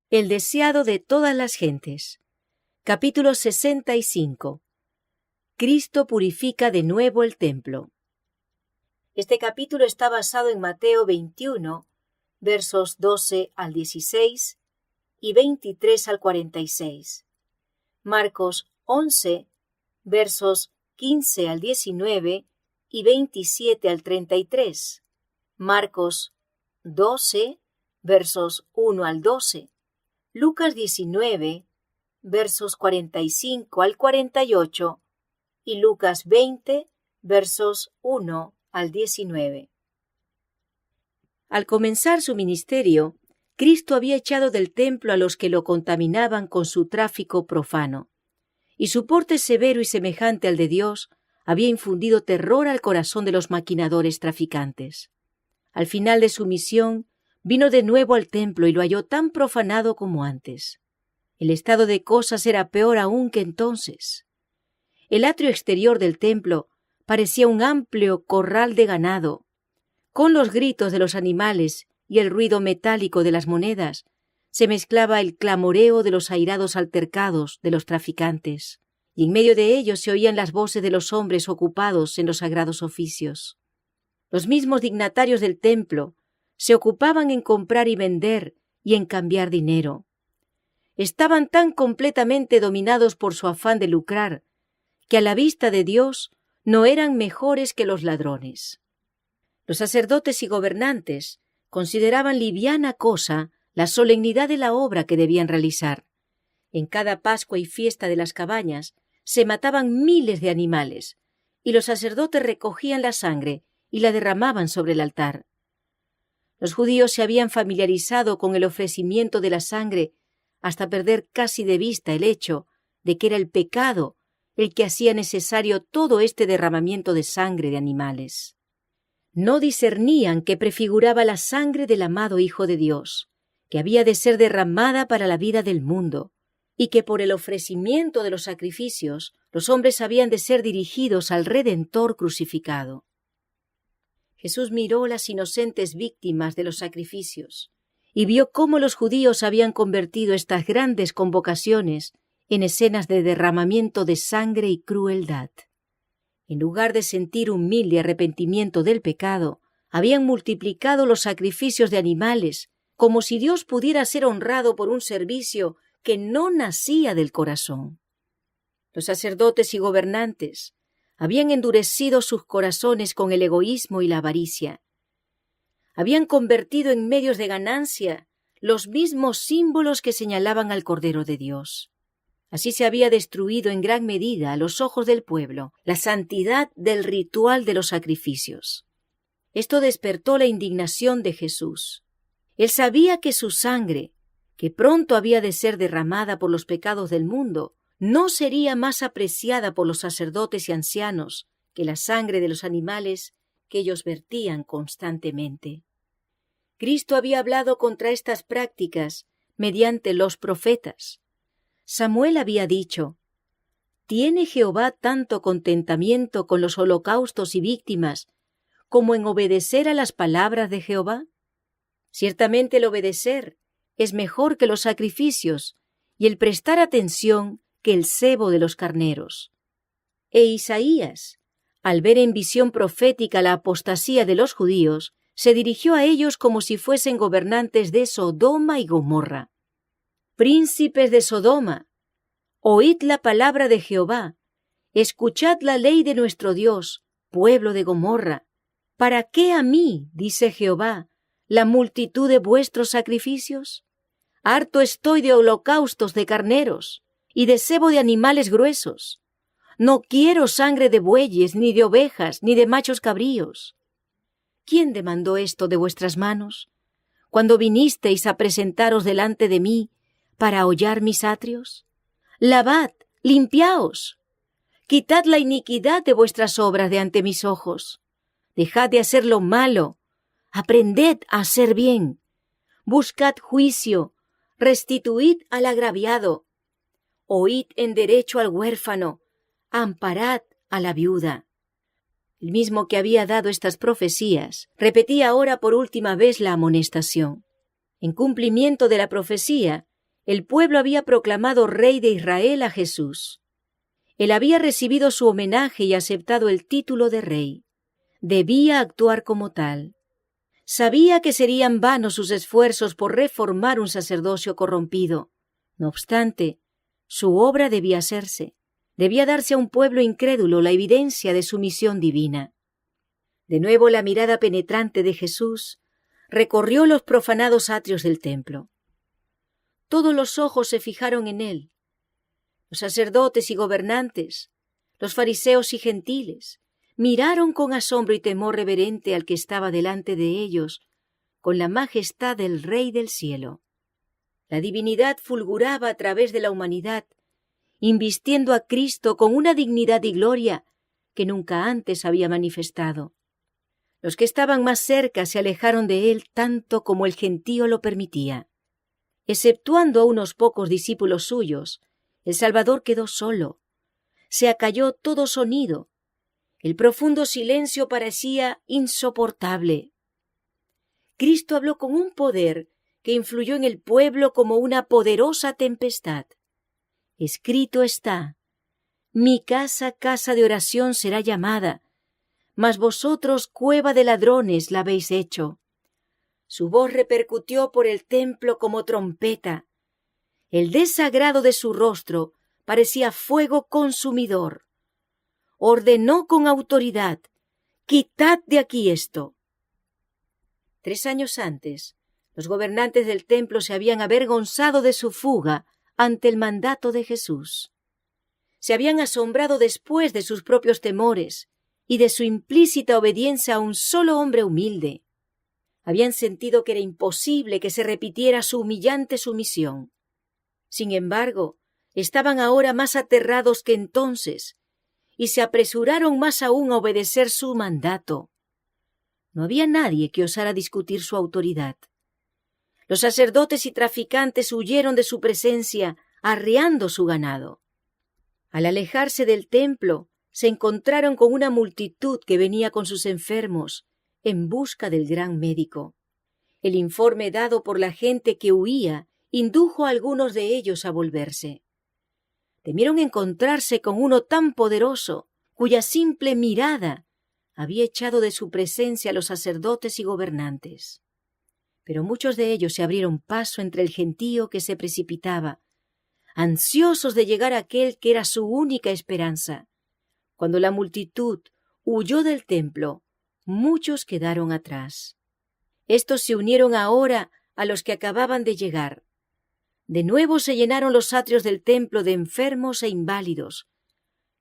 El deseado de todas las gentes. Capítulo 65. Cristo purifica de nuevo el templo. Este capítulo está basado en Mateo 21, versos 12 al 16 y 23 al 46. Marcos 11, versos 15 al 19 y 27 al 33. Marcos 12, versos 1 al 12. Lucas 19, versos 45 al 48 y Lucas 20, versos 1 al 19. Al comenzar su ministerio, Cristo había echado del templo a los que lo contaminaban con su tráfico profano, y su porte severo y semejante al de Dios había infundido terror al corazón de los maquinadores traficantes. Al final de su misión, vino de nuevo al templo y lo halló tan profanado como antes. El estado de cosas era peor aún que entonces. El atrio exterior del templo parecía un amplio corral de ganado. Con los gritos de los animales y el ruido metálico de las monedas se mezclaba el clamoreo de los airados altercados de los traficantes, y en medio de ellos se oían las voces de los hombres ocupados en los sagrados oficios. Los mismos dignatarios del templo se ocupaban en comprar y vender y en cambiar dinero. Estaban tan completamente dominados por su afán de lucrar que a la vista de Dios no eran mejores que los ladrones. Los sacerdotes y gobernantes consideraban liviana cosa la solemnidad de la obra que debían realizar. En cada Pascua y fiesta de las cabañas se mataban miles de animales, y los sacerdotes recogían la sangre y la derramaban sobre el altar. Los judíos se habían familiarizado con el ofrecimiento de la sangre hasta perder casi de vista el hecho de que era el pecado el que hacía necesario todo este derramamiento de sangre de animales. No discernían que prefiguraba la sangre del amado Hijo de Dios, que había de ser derramada para la vida del mundo, y que por el ofrecimiento de los sacrificios los hombres habían de ser dirigidos al Redentor crucificado. Jesús miró las inocentes víctimas de los sacrificios y vio cómo los judíos habían convertido estas grandes convocaciones en escenas de derramamiento de sangre y crueldad. En lugar de sentir humilde arrepentimiento del pecado, habían multiplicado los sacrificios de animales, como si Dios pudiera ser honrado por un servicio que no nacía del corazón. Los sacerdotes y gobernantes habían endurecido sus corazones con el egoísmo y la avaricia. Habían convertido en medios de ganancia los mismos símbolos que señalaban al Cordero de Dios. Así se había destruido en gran medida a los ojos del pueblo la santidad del ritual de los sacrificios. Esto despertó la indignación de Jesús. Él sabía que su sangre, que pronto había de ser derramada por los pecados del mundo, no sería más apreciada por los sacerdotes y ancianos que la sangre de los animales que ellos vertían constantemente. Cristo había hablado contra estas prácticas mediante los profetas. Samuel había dicho: ¿tiene Jehová tanto contentamiento con los holocaustos y víctimas como en obedecer a las palabras de Jehová? Ciertamente el obedecer es mejor que los sacrificios y el prestar atención que el cebo de los carneros. E Isaías, al ver en visión profética la apostasía de los judíos, se dirigió a ellos como si fuesen gobernantes de Sodoma y Gomorra. Príncipes de Sodoma, oíd la palabra de Jehová, escuchad la ley de nuestro Dios, pueblo de Gomorra. ¿Para qué a mí, dice Jehová, la multitud de vuestros sacrificios? Harto estoy de holocaustos de carneros y de cebo de animales gruesos. No quiero sangre de bueyes, ni de ovejas, ni de machos cabríos. ¿Quién demandó esto de vuestras manos, cuando vinisteis a presentaros delante de mí para hollar mis atrios? Lavad, limpiaos, quitad la iniquidad de vuestras obras de ante mis ojos. Dejad de hacer lo malo, aprended a hacer bien. Buscad juicio, restituid al agraviado. Oíd en derecho al huérfano, amparad a la viuda. El mismo que había dado estas profecías repetía ahora por última vez la amonestación. En cumplimiento de la profecía, El pueblo había proclamado Rey de Israel a Jesús. Él había recibido su homenaje y aceptado el título de rey. Debía actuar como tal. Sabía que serían vanos sus esfuerzos por reformar un sacerdocio corrompido. No obstante, su obra debía hacerse. Debía darse a un pueblo incrédulo la evidencia de su misión divina. De nuevo la mirada penetrante de Jesús recorrió los profanados atrios del templo. Todos los ojos se fijaron en él. Los sacerdotes y gobernantes, los fariseos y gentiles, miraron con asombro y temor reverente al que estaba delante de ellos, con la majestad del Rey del cielo. La divinidad fulguraba a través de la humanidad, invistiendo a Cristo con una dignidad y gloria que nunca antes había manifestado. Los que estaban más cerca se alejaron de él tanto como el gentío lo permitía. Exceptuando a unos pocos discípulos suyos, el Salvador quedó solo. Se acalló todo sonido. El profundo silencio parecía insoportable. Cristo habló con un poder que influyó en el pueblo como una poderosa tempestad. Escrito está: mi casa, casa de oración será llamada, mas vosotros cueva de ladrones la habéis hecho. Su voz repercutió por el templo como trompeta. El desagrado de su rostro parecía fuego consumidor. Ordenó con autoridad: quitad de aquí esto. 3 años antes, los gobernantes del templo se habían avergonzado de su fuga ante el mandato de Jesús. Se habían asombrado después de sus propios temores y de su implícita obediencia a un solo hombre humilde. Habían sentido que era imposible que se repitiera su humillante sumisión. Sin embargo, estaban ahora más aterrados que entonces y se apresuraron más aún a obedecer su mandato. No había nadie que osara discutir su autoridad. Los sacerdotes y traficantes huyeron de su presencia, arreando su ganado. Al alejarse del templo, se encontraron con una multitud que venía con sus enfermos en busca del gran médico. El informe dado por la gente que huía indujo a algunos de ellos a volverse. Temieron encontrarse con uno tan poderoso, cuya simple mirada había echado de su presencia a los sacerdotes y gobernantes. Pero muchos de ellos se abrieron paso entre el gentío que se precipitaba, ansiosos de llegar a aquel que era su única esperanza. Cuando la multitud huyó del templo, muchos quedaron atrás. Estos se unieron ahora a los que acababan de llegar. De nuevo se llenaron los atrios del templo de enfermos e inválidos,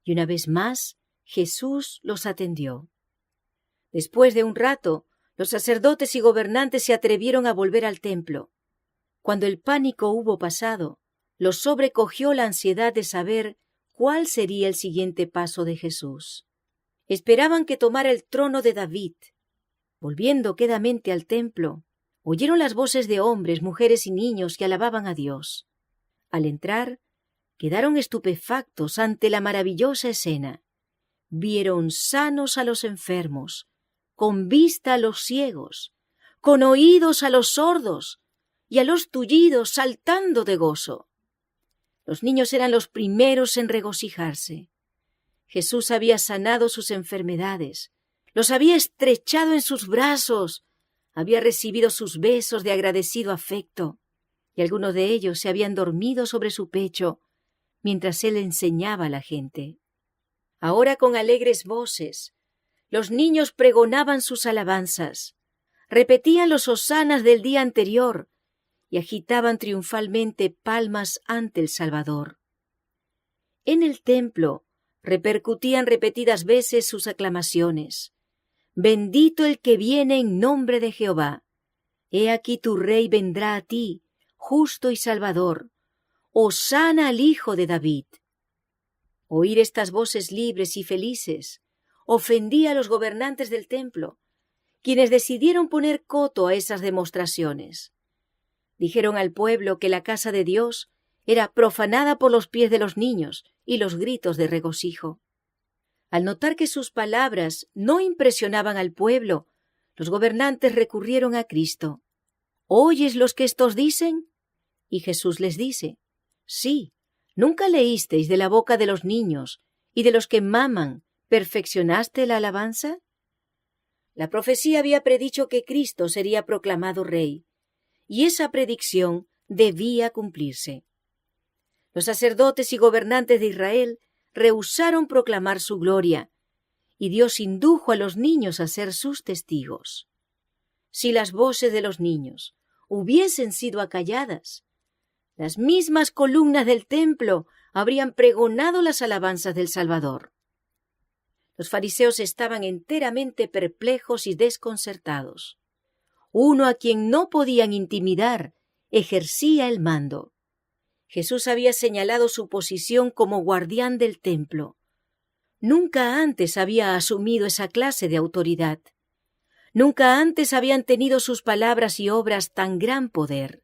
y una vez más Jesús los atendió. Después de un rato, los sacerdotes y gobernantes se atrevieron a volver al templo. Cuando el pánico hubo pasado, los sobrecogió la ansiedad de saber cuál sería el siguiente paso de Jesús. Esperaban que tomara el trono de David. Volviendo quedamente al templo, oyeron las voces de hombres, mujeres y niños que alababan a Dios. Al entrar, quedaron estupefactos ante la maravillosa escena. Vieron sanos a los enfermos, con vista a los ciegos, con oídos a los sordos y a los tullidos saltando de gozo. Los niños eran los primeros en regocijarse. Jesús había sanado sus enfermedades, los había estrechado en sus brazos, había recibido sus besos de agradecido afecto, y algunos de ellos se habían dormido sobre su pecho mientras él enseñaba a la gente. Ahora con alegres voces, los niños pregonaban sus alabanzas, repetían los hosanas del día anterior y agitaban triunfalmente palmas ante el Salvador. En el templo repercutían repetidas veces sus aclamaciones. Bendito el que viene en nombre de Jehová. He aquí tu rey vendrá a ti, justo y salvador. Hosana al Hijo de David. Oír estas voces libres y felices ofendía a los gobernantes del templo, quienes decidieron poner coto a esas demostraciones. Dijeron al pueblo que la casa de Dios era profanada por los pies de los niños y los gritos de regocijo. Al notar que sus palabras no impresionaban al pueblo, los gobernantes recurrieron a Cristo. ¿Oyes lo que estos dicen? Y Jesús les dice: sí, ¿nunca leísteis de la boca de los niños y de los que maman, perfeccionaste la alabanza? La profecía había predicho que Cristo sería proclamado rey, y esa predicción debía cumplirse. Los sacerdotes y gobernantes de Israel rehusaron proclamar su gloria, y Dios indujo a los niños a ser sus testigos. Si las voces de los niños hubiesen sido acalladas, las mismas columnas del templo habrían pregonado las alabanzas del Salvador. Los fariseos estaban enteramente perplejos y desconcertados. Uno a quien no podían intimidar ejercía el mando. Jesús había señalado su posición como guardián del templo. Nunca antes había asumido esa clase de autoridad. Nunca antes habían tenido sus palabras y obras tan gran poder.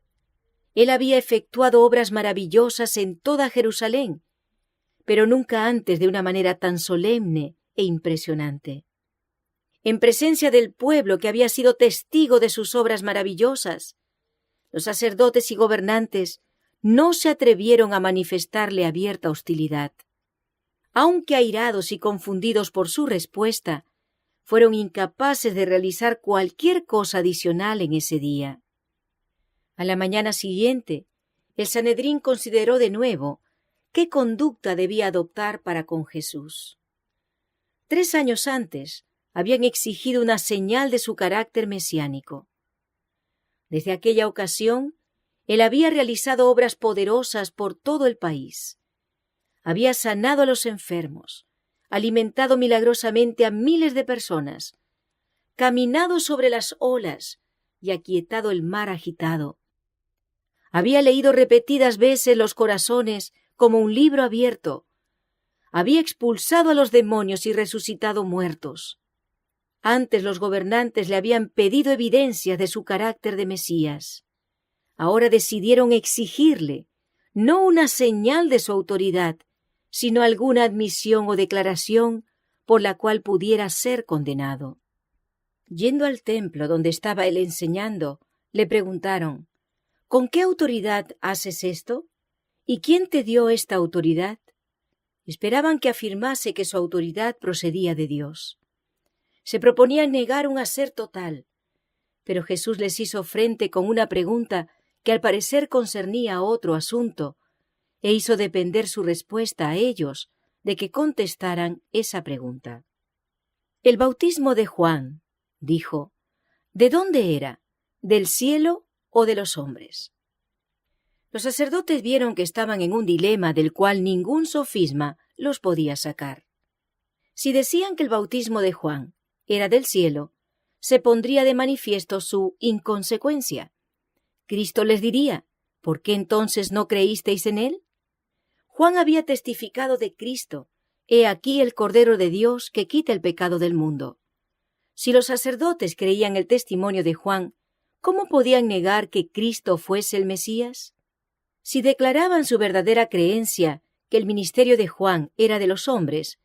Él había efectuado obras maravillosas en toda Jerusalén, pero nunca antes de una manera tan solemne e impresionante. En presencia del pueblo que había sido testigo de sus obras maravillosas, los sacerdotes y gobernantes no se atrevieron a manifestarle abierta hostilidad. Aunque airados y confundidos por su respuesta, fueron incapaces de realizar cualquier cosa adicional en ese día. A la mañana siguiente, el Sanedrín consideró de nuevo qué conducta debía adoptar para con Jesús. 3 años antes habían exigido una señal de su carácter mesiánico. Desde aquella ocasión, él había realizado obras poderosas por todo el país. Había sanado a los enfermos, alimentado milagrosamente a miles de personas, caminado sobre las olas y aquietado el mar agitado. Había leído repetidas veces los corazones como un libro abierto. Había expulsado a los demonios y resucitado muertos. Antes los gobernantes le habían pedido evidencias de su carácter de Mesías. Ahora decidieron exigirle no una señal de su autoridad, sino alguna admisión o declaración por la cual pudiera ser condenado. Yendo al templo donde estaba él enseñando, le preguntaron: ¿con qué autoridad haces esto? ¿Y quién te dio esta autoridad? Esperaban que afirmase que su autoridad procedía de Dios. Se proponían negar un hacer total, pero Jesús les hizo frente con una pregunta que al parecer concernía a otro asunto, e hizo depender su respuesta a ellos de que contestaran esa pregunta. El bautismo de Juan, dijo, ¿de dónde era? ¿Del cielo o de los hombres? Los sacerdotes vieron que estaban en un dilema del cual ningún sofisma los podía sacar. Si decían que el bautismo de Juan era del cielo, se pondría de manifiesto su inconsecuencia. Cristo les diría: ¿por qué entonces no creísteis en él? Juan había testificado de Cristo: he aquí el Cordero de Dios que quita el pecado del mundo. Si los sacerdotes creían el testimonio de Juan, ¿cómo podían negar que Cristo fuese el Mesías? Si declaraban su verdadera creencia, que el ministerio de Juan era de los hombres,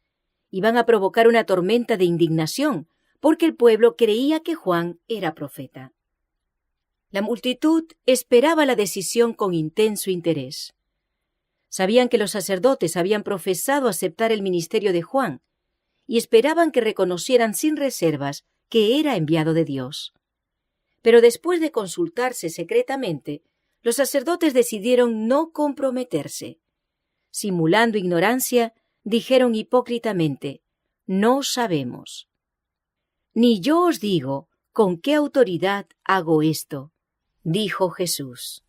iban a provocar una tormenta de indignación, porque el pueblo creía que Juan era profeta. La multitud esperaba la decisión con intenso interés. Sabían que los sacerdotes habían profesado aceptar el ministerio de Juan y esperaban que reconocieran sin reservas que era enviado de Dios. Pero después de consultarse secretamente, los sacerdotes decidieron no comprometerse. Simulando ignorancia, dijeron hipócritamente: no sabemos. Ni yo os digo con qué autoridad hago esto, dijo Jesús.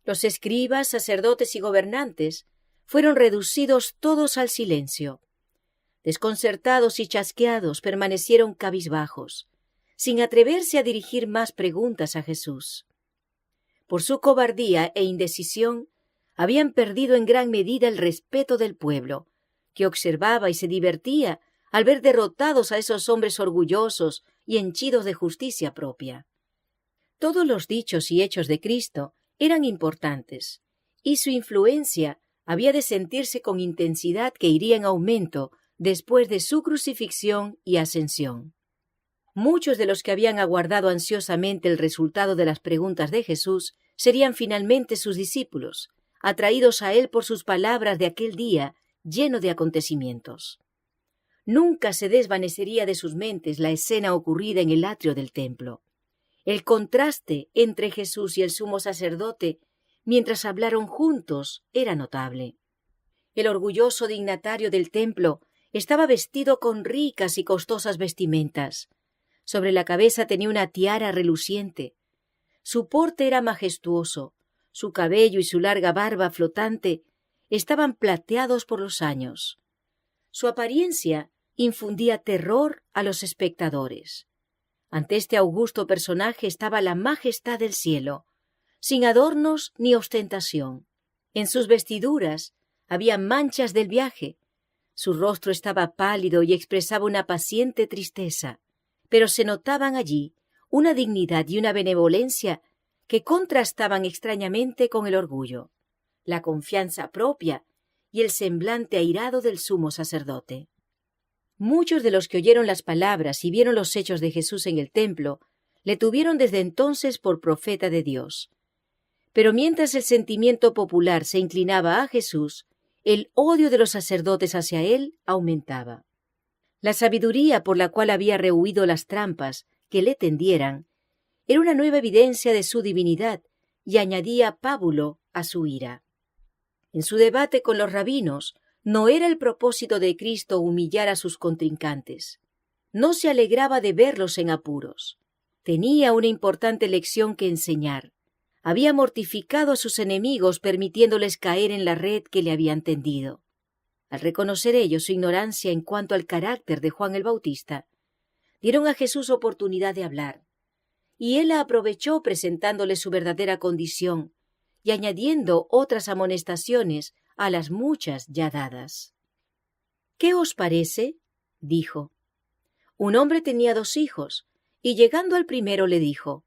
Los escribas, sacerdotes y gobernantes fueron reducidos todos al silencio. Desconcertados y chasqueados, permanecieron cabizbajos, sin atreverse a dirigir más preguntas a Jesús. Por su cobardía e indecisión, habían perdido en gran medida el respeto del pueblo, que observaba y se divertía al ver derrotados a esos hombres orgullosos y henchidos de justicia propia. Todos los dichos y hechos de Cristo eran importantes, y su influencia había de sentirse con intensidad que iría en aumento después de su crucifixión y ascensión. Muchos de los que habían aguardado ansiosamente el resultado de las preguntas de Jesús serían finalmente sus discípulos, atraídos a él por sus palabras de aquel día lleno de acontecimientos. Nunca se desvanecería de sus mentes la escena ocurrida en el atrio del templo. El contraste entre Jesús y el sumo sacerdote, mientras hablaron juntos, era notable. El orgulloso dignatario del templo estaba vestido con ricas y costosas vestimentas. Sobre la cabeza tenía una tiara reluciente. Su porte era majestuoso, su cabello y su larga barba flotante estaban plateados por los años. Su apariencia infundía terror a los espectadores. Ante este augusto personaje estaba la majestad del cielo, sin adornos ni ostentación. En sus vestiduras había manchas del viaje. Su rostro estaba pálido y expresaba una paciente tristeza, pero se notaban allí una dignidad y una benevolencia que contrastaban extrañamente con el orgullo, la confianza propia y el semblante airado del sumo sacerdote. Muchos de los que oyeron las palabras y vieron los hechos de Jesús en el templo le tuvieron desde entonces por profeta de Dios. Pero mientras el sentimiento popular se inclinaba a Jesús, el odio de los sacerdotes hacia él aumentaba. La sabiduría por la cual había rehuido las trampas que le tendieran era una nueva evidencia de su divinidad y añadía pábulo a su ira. En su debate con los rabinos, no era el propósito de Cristo humillar a sus contrincantes. No se alegraba de verlos en apuros. Tenía una importante lección que enseñar. Había mortificado a sus enemigos permitiéndoles caer en la red que le habían tendido. Al reconocer ellos su ignorancia en cuanto al carácter de Juan el Bautista, dieron a Jesús oportunidad de hablar, y él la aprovechó presentándole su verdadera condición y añadiendo otras amonestaciones a las muchas ya dadas. «¿Qué os parece?», dijo. Un hombre tenía 2 hijos, y llegando al primero le dijo: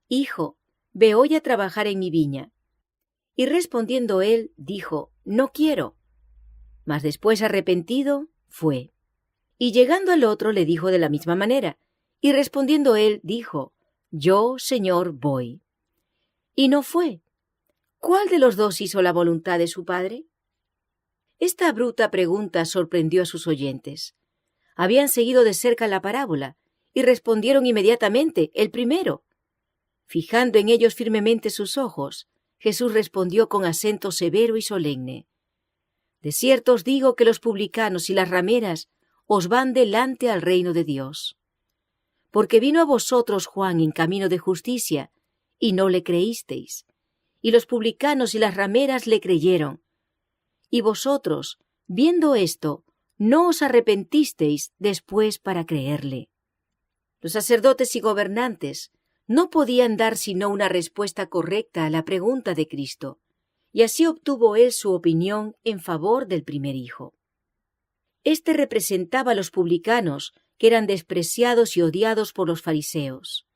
«Hijo, ve hoy a trabajar en mi viña». Y respondiendo él, dijo: «No quiero». Mas después, arrepentido, fue. Y llegando al otro le dijo de la misma manera, y respondiendo él, dijo: «Yo, Señor, voy». Y no fue. ¿Cuál de los 2 hizo la voluntad de su padre? Esta bruta pregunta sorprendió a sus oyentes. Habían seguido de cerca la parábola y respondieron inmediatamente: «El primero». Fijando en ellos firmemente sus ojos, Jesús respondió con acento severo y solemne: «De cierto os digo que los publicanos y las rameras os van delante al reino de Dios. Porque vino a vosotros Juan en camino de justicia, y no le creísteis, y los publicanos y las rameras le creyeron. Y vosotros, viendo esto, no os arrepentisteis después para creerle». Los sacerdotes y gobernantes no podían dar sino una respuesta correcta a la pregunta de Cristo, y así obtuvo él su opinión en favor del primer hijo. Este representaba a los publicanos, que eran despreciados y odiados por los fariseos.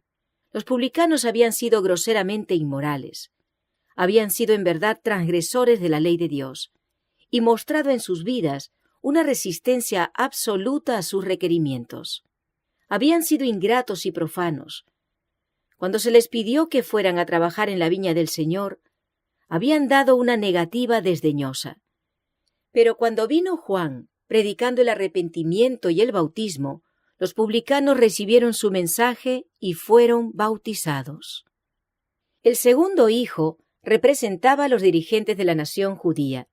Los publicanos habían sido groseramente inmorales. Habían sido en verdad transgresores de la ley de Dios, y mostrado en sus vidas una resistencia absoluta a sus requerimientos. Habían sido ingratos y profanos. Cuando se les pidió que fueran a trabajar en la viña del Señor, habían dado una negativa desdeñosa. Pero cuando vino Juan, predicando el arrepentimiento y el bautismo, los publicanos recibieron su mensaje y fueron bautizados. El segundo hijo representaba a los dirigentes de la nación judía.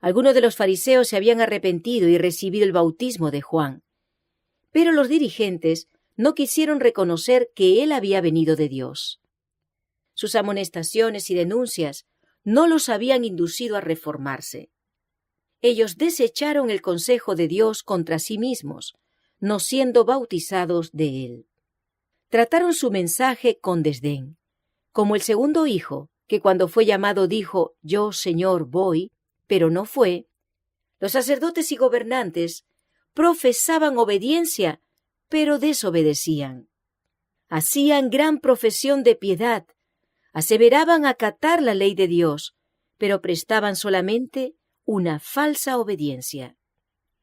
Algunos de los fariseos se habían arrepentido y recibido el bautismo de Juan, pero los dirigentes no quisieron reconocer que él había venido de Dios. Sus amonestaciones y denuncias no los habían inducido a reformarse. Ellos desecharon el consejo de Dios contra sí mismos, no siendo bautizados de él. Trataron su mensaje con desdén, como el segundo hijo, que cuando fue llamado dijo: «Yo, Señor, voy», pero no fue. Los sacerdotes y gobernantes profesaban obediencia, pero desobedecían. Hacían gran profesión de piedad, aseveraban acatar la ley de Dios, pero prestaban solamente una falsa obediencia.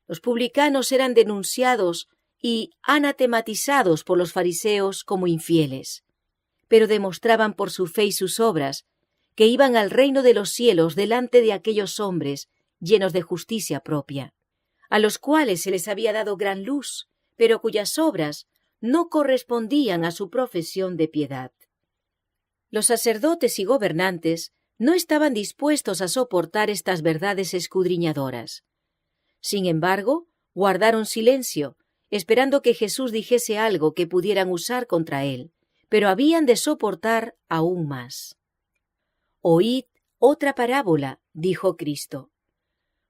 Los publicanos eran denunciados y anatematizados por los fariseos como infieles, pero demostraban por su fe y sus obras que iban al reino de los cielos delante de aquellos hombres llenos de justicia propia, a los cuales se les había dado gran luz, pero cuyas obras no correspondían a su profesión de piedad. Los sacerdotes y gobernantes no estaban dispuestos a soportar estas verdades escudriñadoras. Sin embargo, guardaron silencio, esperando que Jesús dijese algo que pudieran usar contra él, pero habían de soportar aún más. «Oíd otra parábola», dijo Cristo.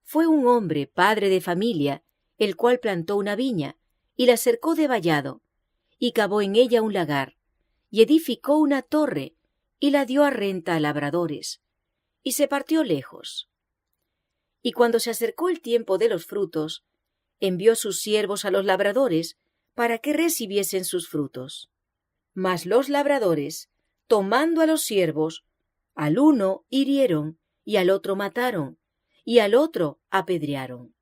«Fue un hombre, padre de familia, el cual plantó una viña, y la cercó de vallado, y cavó en ella un lagar, y edificó una torre, y la dio a renta a labradores, y se partió lejos. Y cuando se acercó el tiempo de los frutos, envió sus siervos a los labradores para que recibiesen sus frutos. Mas los labradores, tomando a los siervos, al uno hirieron, y al otro mataron, y al otro apedrearon.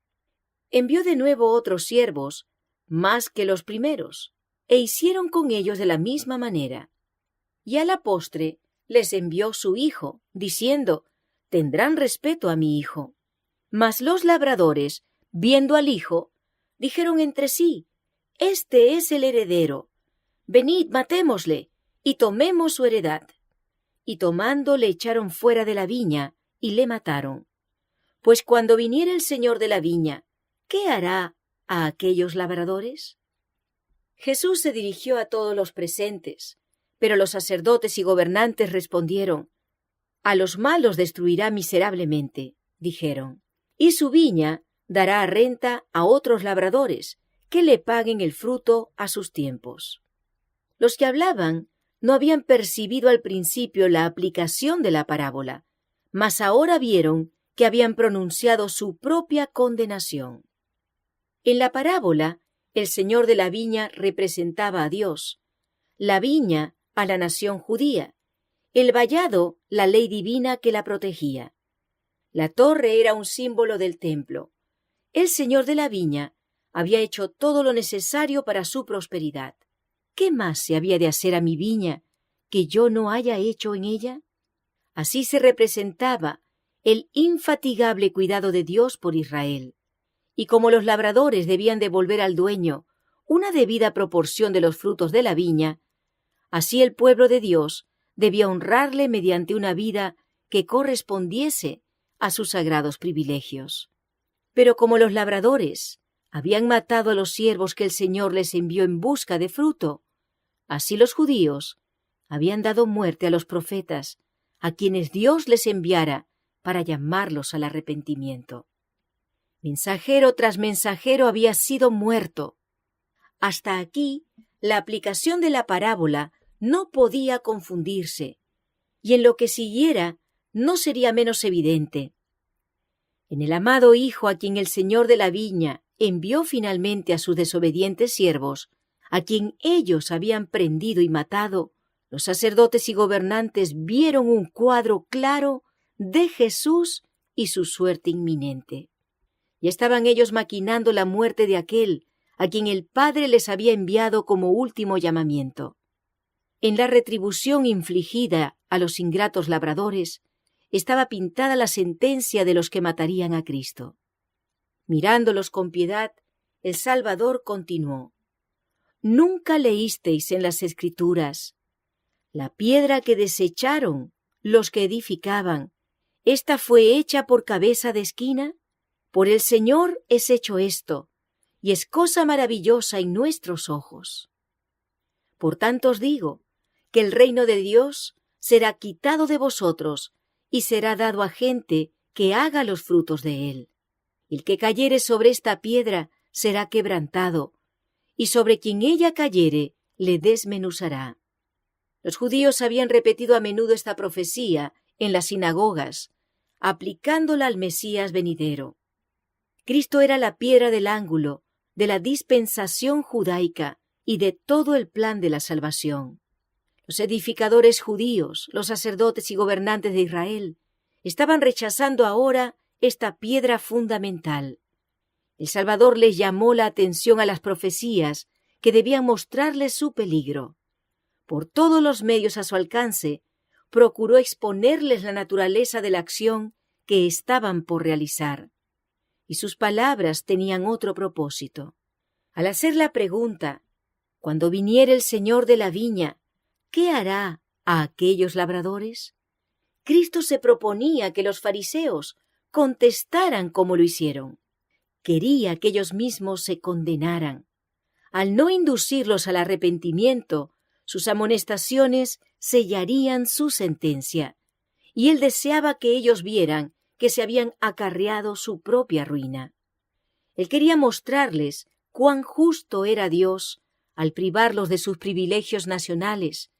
Envió de nuevo otros siervos, más que los primeros, e hicieron con ellos de la misma manera. Y a la postre les envió su hijo, diciendo: «Tendrán respeto a mi hijo». Mas los labradores, viendo al hijo, dijeron entre sí: «Este es el heredero. Venid, matémosle, y tomemos su heredad». Y tomando le echaron fuera de la viña, y le mataron. Pues cuando viniere el señor de la viña, ¿qué hará a aquellos labradores? Jesús se dirigió a todos los presentes, pero los sacerdotes y gobernantes respondieron: «A los malos destruirá miserablemente», dijeron, «y su viña dará a renta a otros labradores, que le paguen el fruto a sus tiempos». Los que hablaban no habían percibido al principio la aplicación de la parábola, mas ahora vieron que habían pronunciado su propia condenación. En la parábola, el señor de la viña representaba a Dios, la viña a la nación judía, el vallado la ley divina que la protegía. La torre era un símbolo del templo. El señor de la viña había hecho todo lo necesario para su prosperidad. ¿Qué más se había de hacer a mi viña que yo no haya hecho en ella? Así se representaba el infatigable cuidado de Dios por Israel. Y como los labradores debían devolver al dueño una debida proporción de los frutos de la viña, así el pueblo de Dios debía honrarle mediante una vida que correspondiese a sus sagrados privilegios. Pero como los labradores habían matado a los siervos que el Señor les envió en busca de fruto, así los judíos habían dado muerte a los profetas, a quienes Dios les enviara para llamarlos al arrepentimiento. Mensajero tras mensajero había sido muerto. Hasta aquí, la aplicación de la parábola no podía confundirse, y en lo que siguiera no sería menos evidente. En el amado Hijo a quien el Señor de la viña envió finalmente a sus desobedientes siervos, a quien ellos habían prendido y matado, los sacerdotes y gobernantes vieron un cuadro claro de Jesús y su suerte inminente. Ya estaban ellos maquinando la muerte de aquel a quien el Padre les había enviado como último llamamiento. En la retribución infligida a los ingratos labradores estaba pintada la sentencia de los que matarían a Cristo. Mirándolos con piedad, el Salvador continuó: «¿Nunca leísteis en las Escrituras: la piedra que desecharon los que edificaban, esta fue hecha por cabeza de esquina? Por el Señor es hecho esto, y es cosa maravillosa en nuestros ojos. Por tanto os digo que el reino de Dios será quitado de vosotros y será dado a gente que haga los frutos de él. El que cayere sobre esta piedra será quebrantado, y sobre quien ella cayere le desmenuzará». Los judíos habían repetido a menudo esta profecía en las sinagogas, aplicándola al Mesías venidero. Cristo era la piedra del ángulo de la dispensación judaica y de todo el plan de la salvación. Los edificadores judíos, los sacerdotes y gobernantes de Israel, estaban rechazando ahora esta piedra fundamental. El Salvador les llamó la atención a las profecías que debían mostrarles su peligro. por todos los medios a su alcance, procuró exponerles la naturaleza de la acción que estaban por realizar. Y sus palabras tenían otro propósito. Al hacer la pregunta, cuando viniere el señor de la viña, ¿qué hará a aquellos labradores? Cristo se proponía que los fariseos contestaran como lo hicieron. Quería que ellos mismos se condenaran. Al no inducirlos al arrepentimiento, sus amonestaciones sellarían su sentencia, y él deseaba que ellos vieran que se habían acarreado su propia ruina. Él quería mostrarles cuán justo era Dios al privarlos de sus privilegios nacionales,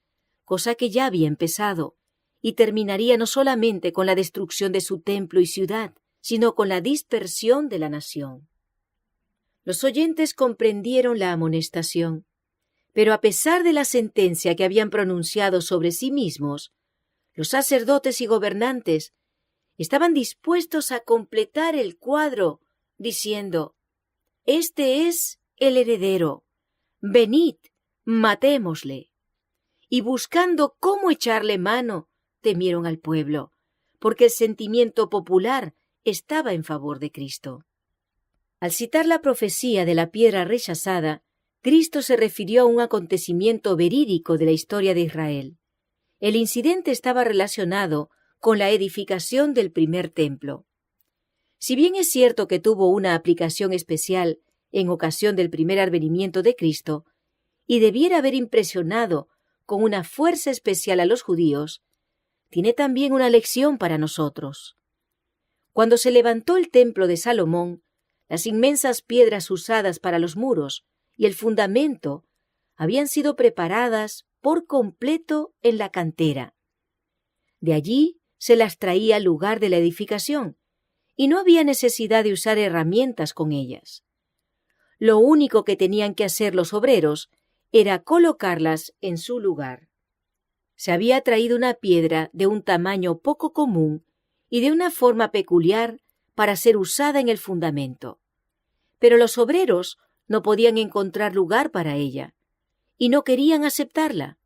cosa que ya había empezado, y terminaría no solamente con la destrucción de su templo y ciudad, sino con la dispersión de la nación. Los oyentes comprendieron la amonestación, pero a pesar de la sentencia que habían pronunciado sobre sí mismos, los sacerdotes y gobernantes estaban dispuestos a completar el cuadro, diciendo: «Este es el heredero. Venid, matémosle». Y buscando cómo echarle mano, temieron al pueblo, porque el sentimiento popular estaba en favor de Cristo. Al citar la profecía de la piedra rechazada, Cristo se refirió a un acontecimiento verídico de la historia de Israel. El incidente estaba relacionado con la edificación del primer templo. Si bien es cierto que tuvo una aplicación especial en ocasión del primer advenimiento de Cristo, y debiera haber impresionado con una fuerza especial a los judíos, tiene también una lección para nosotros. Cuando se levantó el templo de Salomón, las inmensas piedras usadas para los muros y el fundamento habían sido preparadas por completo en la cantera. De allí se las traía al lugar de la edificación, y no había necesidad de usar herramientas con ellas. Lo único que tenían que hacer los obreros era colocarlas en su lugar. Se había traído una piedra de un tamaño poco común y de una forma peculiar para ser usada en el fundamento. Pero los obreros no podían encontrar lugar para ella, y no querían aceptarla.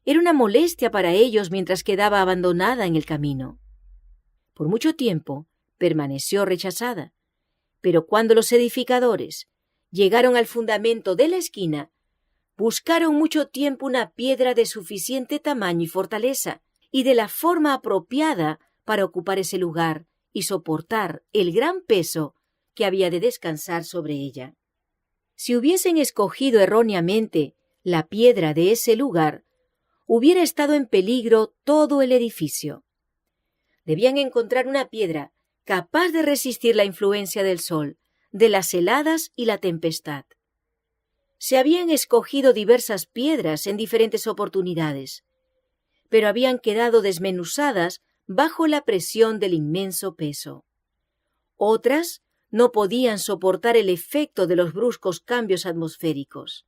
Era una molestia para ellos mientras quedaba abandonada en el camino. Por mucho tiempo permaneció rechazada, pero cuando los edificadores llegaron al fundamento de la esquina, buscaron mucho tiempo una piedra de suficiente tamaño y fortaleza, y de la forma apropiada para ocupar ese lugar y soportar el gran peso que había de descansar sobre ella. Si hubiesen escogido erróneamente la piedra de ese lugar, hubiera estado en peligro todo el edificio. Debían encontrar una piedra capaz de resistir la influencia del sol, de las heladas y la tempestad. Se habían escogido diversas piedras en diferentes oportunidades, pero habían quedado desmenuzadas bajo la presión del inmenso peso. Otras no podían soportar el efecto de los bruscos cambios atmosféricos.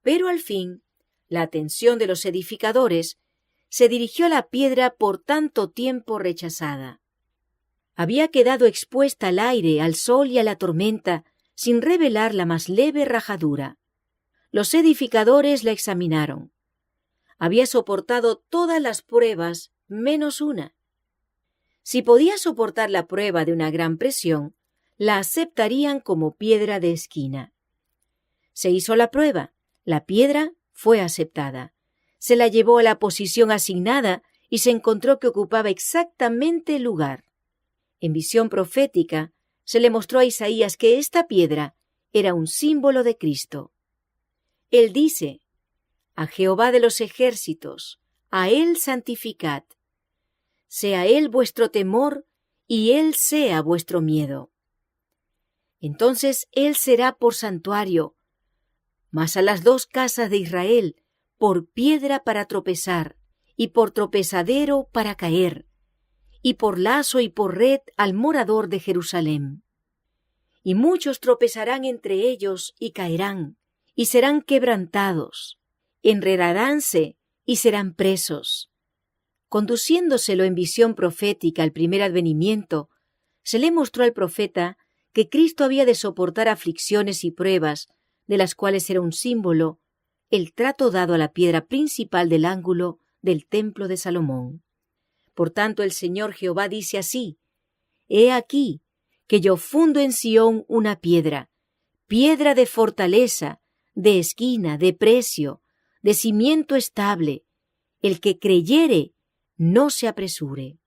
Pero al fin, la atención de los edificadores se dirigió a la piedra por tanto tiempo rechazada. Había quedado expuesta al aire, al sol y a la tormenta, sin revelar la más leve rajadura. Los edificadores la examinaron. Había soportado todas las pruebas menos una. Si podía soportar la prueba de una gran presión, la aceptarían como piedra de esquina. Se hizo la prueba, la piedra fue aceptada. Se la llevó a la posición asignada y se encontró que ocupaba exactamente el lugar. En visión profética, se le mostró a Isaías que esta piedra era un símbolo de Cristo. Él dice: «A Jehová de los ejércitos, a Él santificad. Sea Él vuestro temor y Él sea vuestro miedo». Entonces Él será por santuario, mas a las dos casas de Israel por piedra para tropezar, y por tropezadero para caer, y por lazo y por red al morador de Jerusalén. Y muchos tropezarán entre ellos y caerán, y serán quebrantados, enredaránse y serán presos. Conduciéndoselo en visión profética al primer advenimiento, se le mostró al profeta que Cristo había de soportar aflicciones y pruebas, de las cuales era un símbolo, el trato dado a la piedra principal del ángulo del templo de Salomón. Por tanto, el Señor Jehová dice así: He aquí que yo fundo en Sión una piedra, piedra de fortaleza, de esquina, de precio, de cimiento estable. El que creyere, no se apresure.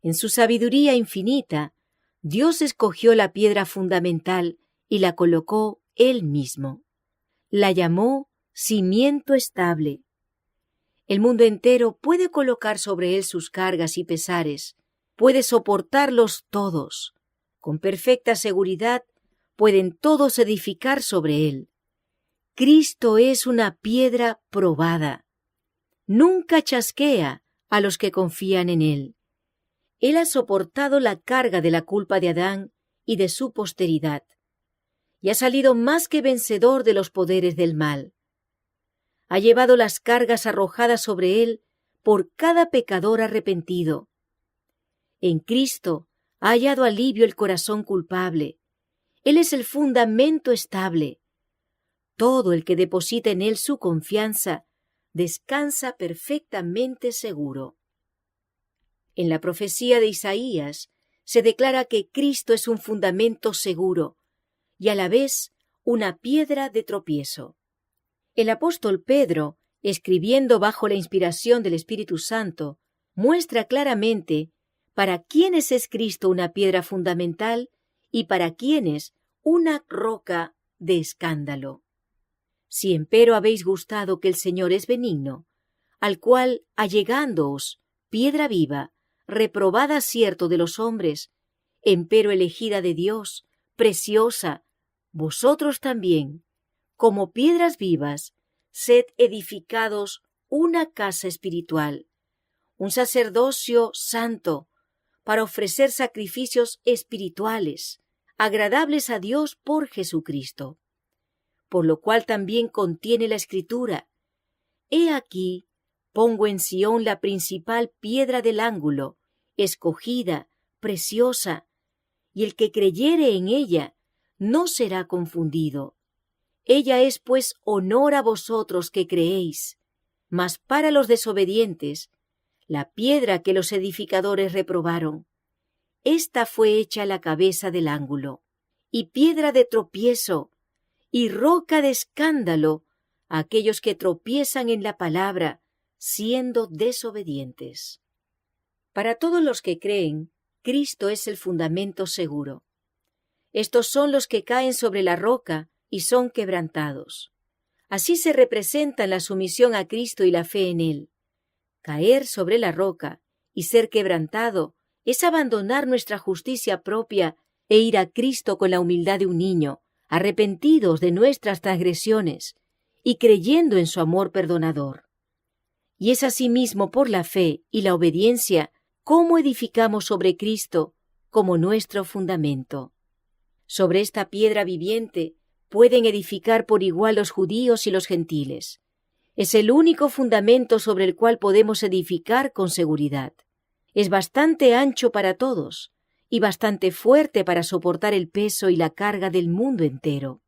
En su sabiduría infinita, Dios escogió la piedra fundamental y la colocó Él mismo. La llamó cimiento estable. El mundo entero puede colocar sobre él sus cargas y pesares, puede soportarlos todos. Con perfecta seguridad pueden todos edificar sobre él. Cristo es una piedra probada. Nunca chasquea a los que confían en él. Él ha soportado la carga de la culpa de Adán y de su posteridad, y ha salido más que vencedor de los poderes del mal. Ha llevado las cargas arrojadas sobre él por cada pecador arrepentido. En Cristo ha hallado alivio el corazón culpable. Él es el fundamento estable. Todo el que deposita en él su confianza descansa perfectamente seguro. En la profecía de Isaías se declara que Cristo es un fundamento seguro y a la vez una piedra de tropiezo. El apóstol Pedro, escribiendo bajo la inspiración del Espíritu Santo, muestra claramente para quiénes es Cristo una piedra fundamental y para quiénes una roca de escándalo. Si empero habéis gustado que el Señor es benigno, al cual, allegándoos, piedra viva, reprobada cierto de los hombres, empero elegida de Dios, preciosa, vosotros también, como piedras vivas, sed edificados una casa espiritual, un sacerdocio santo, para ofrecer sacrificios espirituales, agradables a Dios por Jesucristo. Por lo cual también contiene la Escritura: He aquí, pongo en Sión la principal piedra del ángulo, escogida, preciosa, y el que creyere en ella no será confundido. Ella es pues honor a vosotros que creéis, mas para los desobedientes, la piedra que los edificadores reprobaron. Esta fue hecha la cabeza del ángulo, y piedra de tropiezo, y roca de escándalo a aquellos que tropiezan en la palabra, siendo desobedientes. Para todos los que creen, Cristo es el fundamento seguro. Estos son los que caen sobre la roca y son quebrantados. Así se representan la sumisión a Cristo y la fe en Él. Caer sobre la roca y ser quebrantado es abandonar nuestra justicia propia e ir a Cristo con la humildad de un niño, arrepentidos de nuestras transgresiones y creyendo en su amor perdonador. Y es asimismo por la fe y la obediencia cómo edificamos sobre Cristo como nuestro fundamento. Sobre esta piedra viviente pueden edificar por igual los judíos y los gentiles. Es el único fundamento sobre el cual podemos edificar con seguridad. Es bastante ancho para todos y bastante fuerte para soportar el peso y la carga del mundo entero.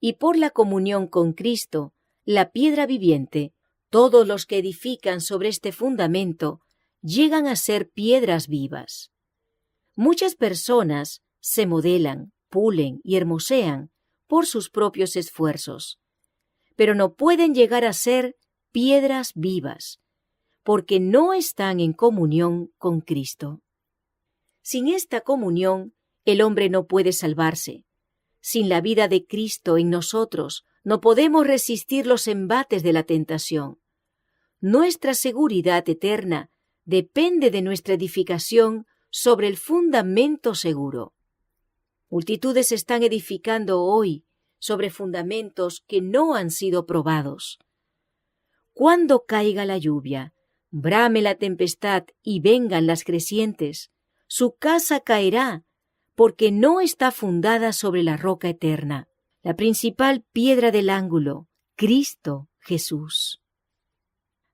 Y por la comunión con Cristo, la piedra viviente, todos los que edifican sobre este fundamento llegan a ser piedras vivas. Muchas personas se modelan, pulen y hermosean por sus propios esfuerzos, pero no pueden llegar a ser piedras vivas, porque no están en comunión con Cristo. Sin esta comunión, el hombre no puede salvarse. Sin la vida de Cristo en nosotros, no podemos resistir los embates de la tentación. Nuestra seguridad eterna depende de nuestra edificación sobre el fundamento seguro. Multitudes están edificando hoy sobre fundamentos que no han sido probados. Cuando caiga la lluvia, brame la tempestad y vengan las crecientes, su casa caerá, porque no está fundada sobre la roca eterna, la principal piedra del ángulo, Cristo Jesús.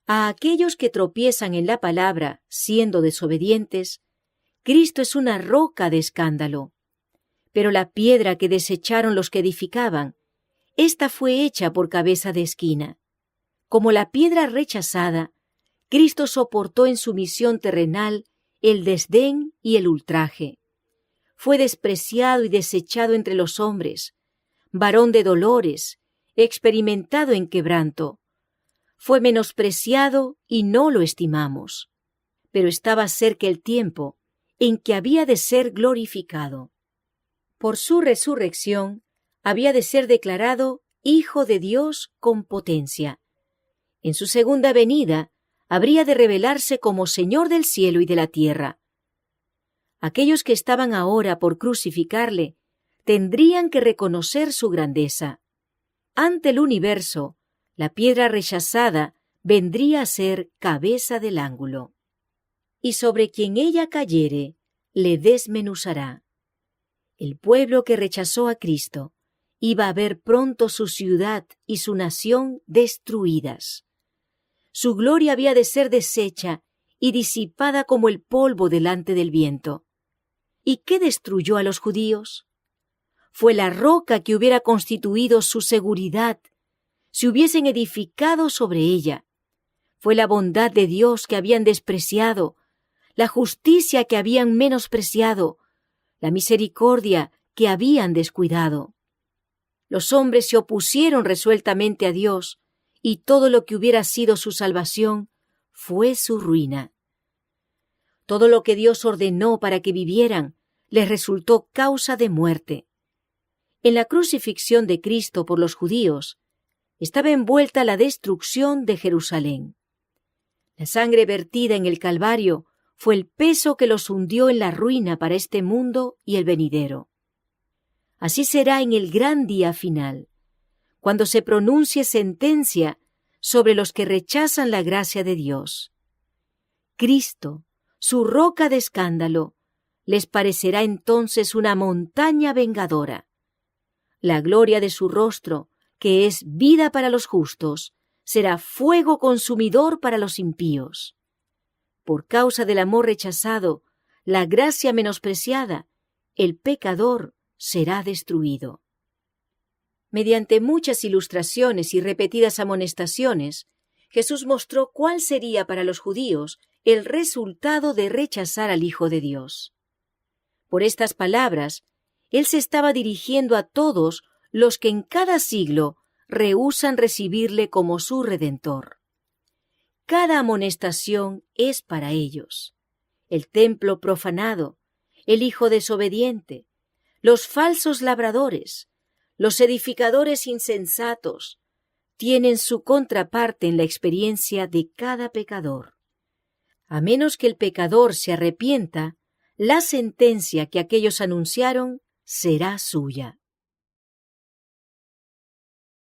A aquellos que tropiezan en la palabra, siendo desobedientes, Cristo es una roca de escándalo. Pero la piedra que desecharon los que edificaban, Esta fue hecha por cabeza de esquina. Como la piedra rechazada, Cristo soportó en su misión terrenal el desdén y el ultraje. Fue despreciado y desechado entre los hombres, varón de dolores, experimentado en quebranto. Fue menospreciado y no lo estimamos. Pero estaba cerca el tiempo en que había de ser glorificado. Por su resurrección había de ser declarado Hijo de Dios con potencia. En su segunda venida habría de revelarse como Señor del cielo y de la tierra. Aquellos que estaban ahora por crucificarle tendrían que reconocer su grandeza. Ante el universo, la piedra rechazada vendría a ser cabeza del ángulo. Y sobre quien ella cayere, le desmenuzará. El pueblo que rechazó a Cristo iba a ver pronto su ciudad y su nación destruidas. Su gloria había de ser deshecha y disipada como el polvo delante del viento. ¿Y qué destruyó a los judíos? Fue la roca que hubiera constituido su seguridad, si hubiesen edificado sobre ella. Fue la bondad de Dios que habían despreciado, la justicia que habían menospreciado, la misericordia que habían descuidado. Los hombres se opusieron resueltamente a Dios, y todo lo que hubiera sido su salvación fue su ruina. Todo lo que Dios ordenó para que vivieran les resultó causa de muerte. En la crucifixión de Cristo por los judíos estaba envuelta la destrucción de Jerusalén. La sangre vertida en el Calvario fue el peso que los hundió en la ruina para este mundo y el venidero. Así será en el gran día final, cuando se pronuncie sentencia sobre los que rechazan la gracia de Dios. Cristo, su roca de escándalo, les parecerá entonces una montaña vengadora. La gloria de su rostro, que es vida para los justos, será fuego consumidor para los impíos. Por causa del amor rechazado, la gracia menospreciada, el pecador será destruido. Mediante muchas ilustraciones y repetidas amonestaciones, Jesús mostró cuál sería para los judíos el resultado de rechazar al Hijo de Dios. Por estas palabras, Él se estaba dirigiendo a todos los que en cada siglo rehúsan recibirle como su Redentor. Cada amonestación es para ellos. El templo profanado, el hijo desobediente, los falsos labradores, los edificadores insensatos, tienen su contraparte en la experiencia de cada pecador. A menos que el pecador se arrepienta, la sentencia que aquellos anunciaron será suya.